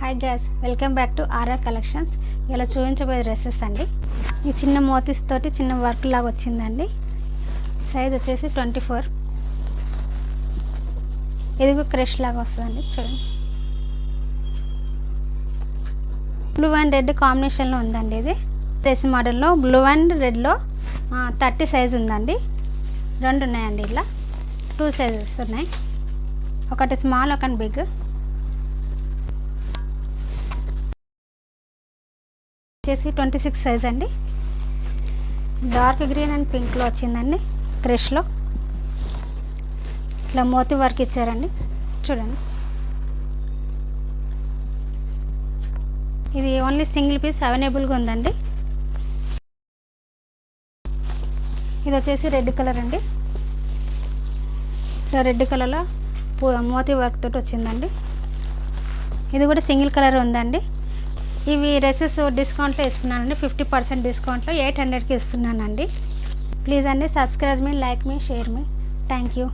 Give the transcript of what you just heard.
Hi guys, welcome back to RR collections. ఇలా చూపించబోయే dresses అండి. ఈ చిన్న మోతీస్ తోటి చిన్న వర్క్ లాగా వచ్చిందండి. సైజ్ వచ్చేసి 24. ఇది క్రష్ లాగా వస్తుందండి. చూడండి, బ్లూ అండ్ రెడ్ కాంబినేషన్లో ఉందండి. ఇది డ్రెస్ మోడల్లో బ్లూ అండ్ రెడ్లో 30 సైజ్ ఉందండి. రెండు ఉన్నాయండి. ఇలా 2 సైజెస్ ఉన్నాయి, ఒకటి స్మాల్ ఒకటి బిగ్. వచ్చేసి 26 సైజ్ అండి. డార్క్ గ్రీన్ అండ్ పింక్లో వచ్చిందండి. క్రష్లో ఇట్లా మోతీ వర్క్ ఇచ్చారండి. చూడండి, ఇది ఓన్లీ సింగిల్ పీస్ అవైలబుల్గా ఉందండి. ఇది వచ్చేసి రెడ్ కలర్ అండి. ఇట్లా రెడ్ కలర్లో మోతీ వర్క్ తోటి వచ్చిందండి. ఇది కూడా సింగిల్ కలర్ ఉందండి. ఇవి డ్రెస్సెస్ డిస్కౌంట్లో ఇస్తున్నానండి. 50% డిస్కౌంట్లో 800కి ఇస్తున్నానండి. ప్లీజ్ అండి, subscribe me, like me, share me. Thank you.